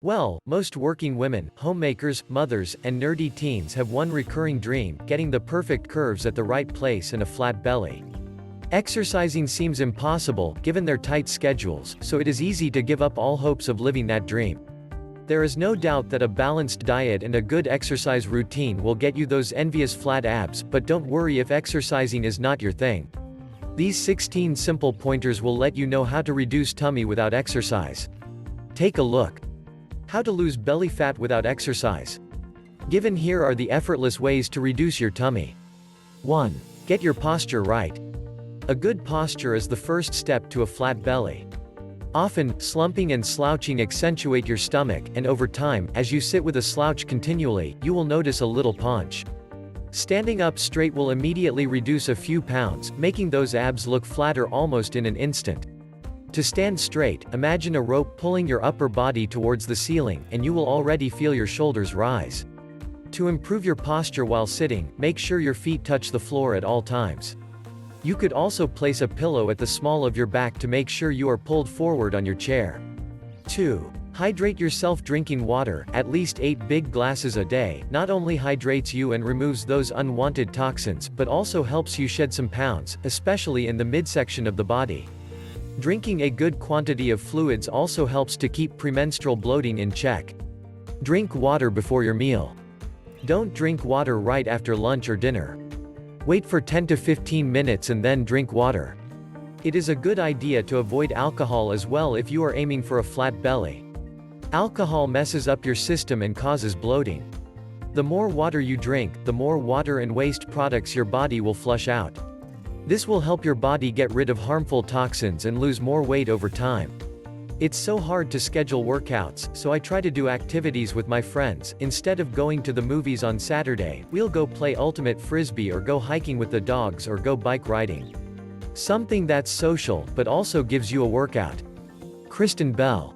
Well, most working women, homemakers, mothers, and nerdy teens have one recurring dream: getting the perfect curves at the right place and a flat belly. Exercising seems impossible, given their tight schedules, so it is easy to give up all hopes of living that dream. There is no doubt that a balanced diet and a good exercise routine will get you those envious flat abs, but don't worry if exercising is not your thing. These 16 simple pointers will let you know how to reduce tummy without exercise. Take a look. How to lose belly fat without exercise. Given here are the effortless ways to reduce your tummy. 1. Get your posture right. A good posture is the first step to a flat belly. Often, slumping and slouching accentuate your stomach, and over time, as you sit with a slouch continually, you will notice a little paunch. Standing up straight will immediately reduce a few pounds, making those abs look flatter almost in an instant. To stand straight, imagine a rope pulling your upper body towards the ceiling, and you will already feel your shoulders rise. To improve your posture while sitting, make sure your feet touch the floor at all times. You could also place a pillow at the small of your back to make sure you are pulled forward on your chair. 2. Hydrate yourself. Drinking water, at least 8 big glasses a day, not only hydrates you and removes those unwanted toxins, but also helps you shed some pounds, especially in the midsection of the body. Drinking a good quantity of fluids also helps to keep premenstrual bloating in check. Drink water before your meal. Don't drink water right after lunch or dinner. Wait for 10 to 15 minutes and then drink water. It is a good idea to avoid alcohol as well if you are aiming for a flat belly. Alcohol messes up your system and causes bloating. The more water you drink, the more water and waste products your body will flush out. This will help your body get rid of harmful toxins and lose more weight over time. It's so hard to schedule workouts, so I try to do activities with my friends. Instead of going to the movies on Saturday, we'll go play ultimate frisbee or go hiking with the dogs or go bike riding. Something that's social, but also gives you a workout. Kristen Bell.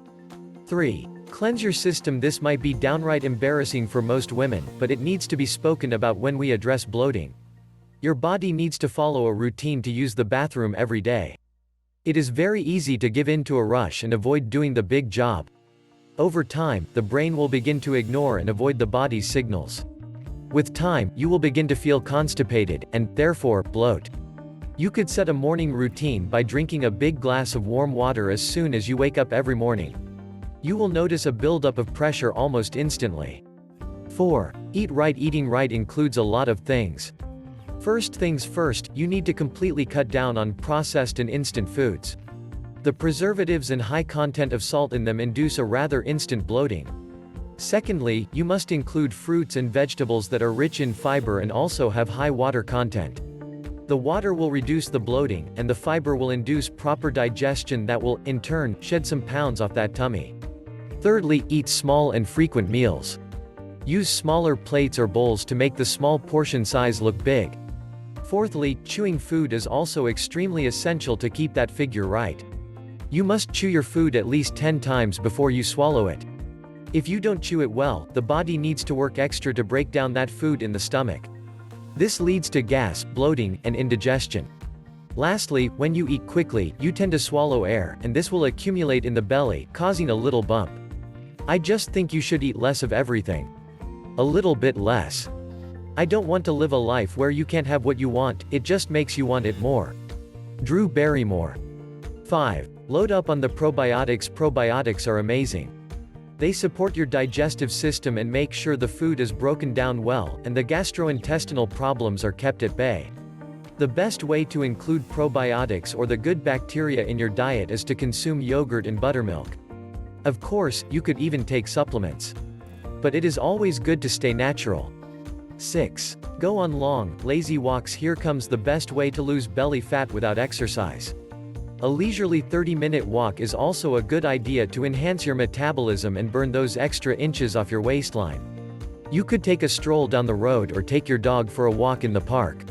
3. Cleanse your system. This might be downright embarrassing for most women, but it needs to be spoken about when we address bloating. Your body needs to follow a routine to use the bathroom every day. It is very easy to give in to a rush and avoid doing the big job. Over time, the brain will begin to ignore and avoid the body's signals. With time, you will begin to feel constipated, and, therefore, bloat. You could set a morning routine by drinking a big glass of warm water as soon as you wake up every morning. You will notice a buildup of pressure almost instantly. 4. Eat right. Eating right includes a lot of things. First things first, you need to completely cut down on processed and instant foods. The preservatives and high content of salt in them induce a rather instant bloating. Secondly, you must include fruits and vegetables that are rich in fiber and also have high water content. The water will reduce the bloating, and the fiber will induce proper digestion that will, in turn, shed some pounds off that tummy. Thirdly, eat small and frequent meals. Use smaller plates or bowls to make the small portion size look big. Fourthly, chewing food is also extremely essential to keep that figure right. You must chew your food at least 10 times before you swallow it. If you don't chew it well, the body needs to work extra to break down that food in the stomach. This leads to gas, bloating, and indigestion. Lastly, when you eat quickly, you tend to swallow air, and this will accumulate in the belly, causing a little bump. I just think you should eat less of everything. A little bit less. I don't want to live a life where you can't have what you want, it just makes you want it more. Drew Barrymore. 5. Load up on the probiotics. Probiotics are amazing. They support your digestive system and make sure the food is broken down well, and the gastrointestinal problems are kept at bay. The best way to include probiotics or the good bacteria in your diet is to consume yogurt and buttermilk. Of course, you could even take supplements. But it is always good to stay natural. 6. Go on long, lazy walks. Here comes the best way to lose belly fat without exercise. A leisurely 30-minute walk is also a good idea to enhance your metabolism and burn those extra inches off your waistline. You could take a stroll down the road or take your dog for a walk in the park.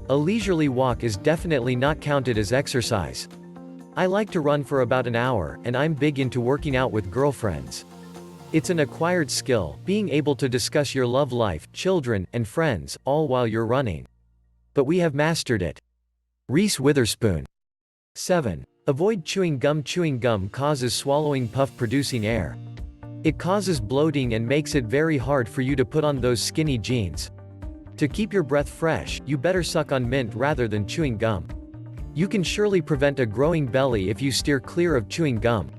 A leisurely walk is definitely not counted as exercise. I like to run for about an hour, and I'm big into working out with girlfriends. It's an acquired skill, being able to discuss your love life, children, and friends, all while you're running. But we have mastered it. Reese Witherspoon. 7. Avoid chewing gum. Chewing gum causes swallowing puff-producing air. It causes bloating and makes it very hard for you to put on those skinny jeans. To keep your breath fresh, you better suck on mint rather than chewing gum. You can surely prevent a growing belly if you steer clear of chewing gum.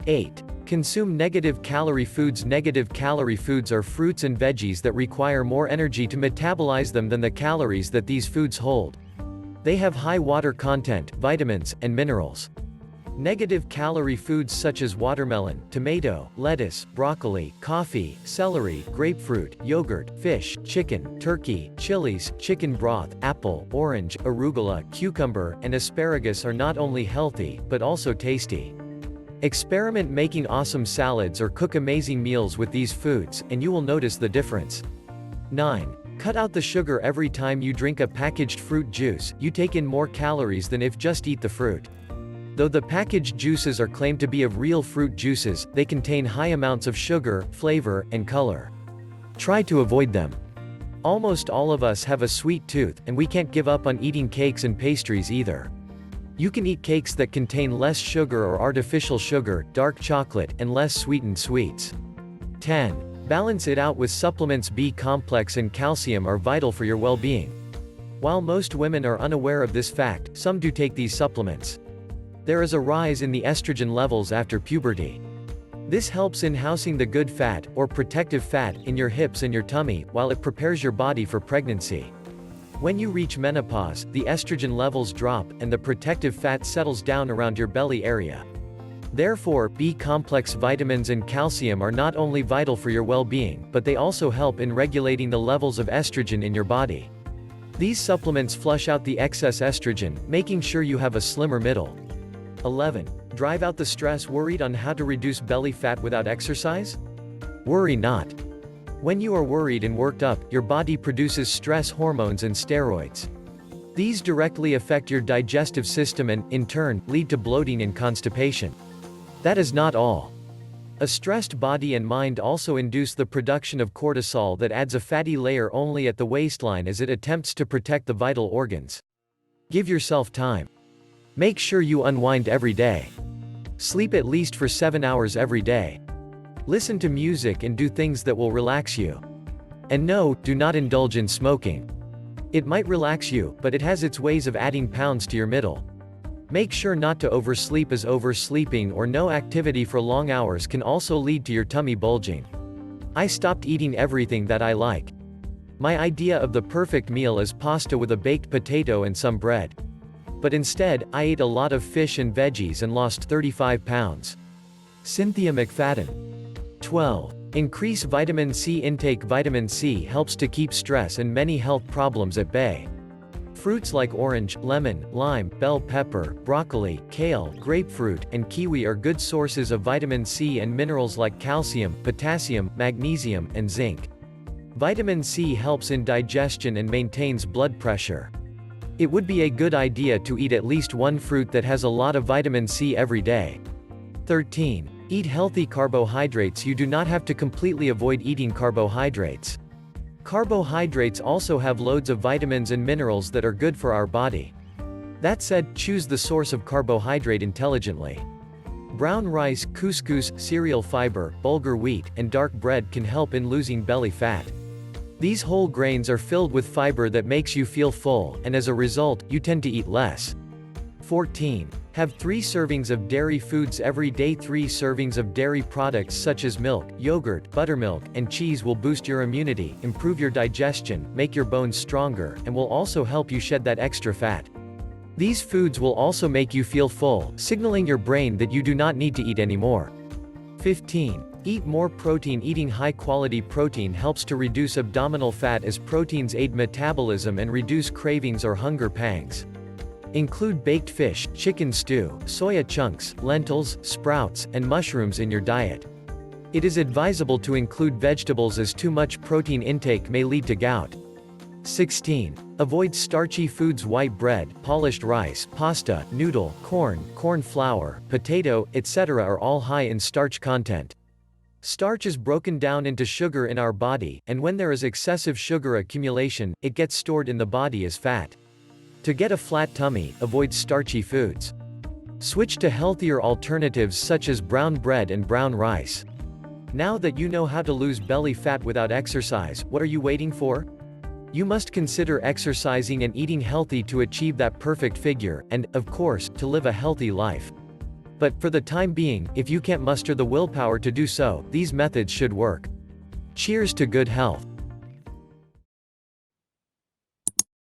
8. Consume negative calorie foods. Negative calorie foods are fruits and veggies that require more energy to metabolize them than the calories that these foods hold. They have high water content, vitamins, and minerals. Negative calorie foods such as watermelon, tomato, lettuce, broccoli, coffee, celery, grapefruit, yogurt, fish, chicken, turkey, chilies, chicken broth, apple, orange, arugula, cucumber, and asparagus are not only healthy, but also tasty. Experiment making awesome salads or cook amazing meals with these foods, and you will notice the difference. 9. Cut out the sugar. Every time you drink a packaged fruit juice, you take in more calories than if just eat the fruit. Though the packaged juices are claimed to be of real fruit juices, they contain high amounts of sugar, flavor, and color. Try to avoid them. Almost all of us have a sweet tooth, and we can't give up on eating cakes and pastries either. You can eat cakes that contain less sugar or artificial sugar, dark chocolate, and less sweetened sweets. 10. Balance it out with supplements. B complex and calcium are vital for your well-being. While most women are unaware of this fact, some do take these supplements. There is a rise in the estrogen levels after puberty. This helps in housing the good fat, or protective fat, in your hips and your tummy, while it prepares your body for pregnancy. When you reach menopause, the estrogen levels drop, and the protective fat settles down around your belly area. Therefore, B-complex vitamins and calcium are not only vital for your well-being, but they also help in regulating the levels of estrogen in your body. These supplements flush out the excess estrogen, making sure you have a slimmer middle. 11. Drive out the stress. Worried on how to reduce belly fat without exercise? Worry not. When you are worried and worked up, your body produces stress hormones and steroids. These directly affect your digestive system and, in turn, lead to bloating and constipation. That is not all. A stressed body and mind also induce the production of cortisol that adds a fatty layer only at the waistline as it attempts to protect the vital organs. Give yourself time. Make sure you unwind every day. Sleep at least for 7 hours every day. Listen to music and do things that will relax you. And no, do not indulge in smoking. It might relax you, but it has its ways of adding pounds to your middle. Make sure not to oversleep, as oversleeping or no activity for long hours can also lead to your tummy bulging. I stopped eating everything that I like. My idea of the perfect meal is pasta with a baked potato and some bread. But instead, I ate a lot of fish and veggies and lost 35 pounds. Cynthia McFadden. 12. Increase vitamin C intake. Vitamin C helps to keep stress and many health problems at bay. Fruits like orange, lemon, lime, bell pepper, broccoli, kale, grapefruit, and kiwi are good sources of vitamin C and minerals like calcium, potassium, magnesium, and zinc. Vitamin C helps in digestion and maintains blood pressure. It would be a good idea to eat at least one fruit that has a lot of vitamin C every day. 13. Eat healthy carbohydrates. You do not have to completely avoid eating carbohydrates. Carbohydrates also have loads of vitamins and minerals that are good for our body. That said, choose the source of carbohydrate intelligently. Brown rice, couscous, cereal fiber, bulgur wheat, and dark bread can help in losing belly fat. These whole grains are filled with fiber that makes you feel full, and as a result, you tend to eat less. 14. Have 3 servings of dairy foods every day. 3 servings of dairy products such as milk, yogurt, buttermilk, and cheese will boost your immunity, improve your digestion, make your bones stronger, and will also help you shed that extra fat. These foods will also make you feel full, signaling your brain that you do not need to eat anymore. 15. Eat more protein. Eating high-quality protein helps to reduce abdominal fat as proteins aid metabolism and reduce cravings or hunger pangs. Include baked fish, chicken stew, soya chunks, lentils, sprouts, and mushrooms in your diet. It is advisable to include vegetables as too much protein intake may lead to gout. 16. Avoid starchy foods. White bread, polished rice, pasta, noodle, corn flour, potato, etc. are all high in starch content. Starch is broken down into sugar in our body, and when there is excessive sugar accumulation, it gets stored in the body as fat. To get a flat tummy, avoid starchy foods. Switch to healthier alternatives such as brown bread and brown rice. Now that you know how to lose belly fat without exercise, what are you waiting for? You must consider exercising and eating healthy to achieve that perfect figure, and, of course, to live a healthy life. But, for the time being, if you can't muster the willpower to do so, these methods should work. Cheers to good health.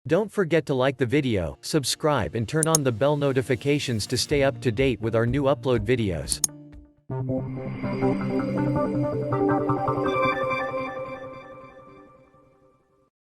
Don't forget to like the video, subscribe and turn on the bell notifications to stay up to date with our new upload videos.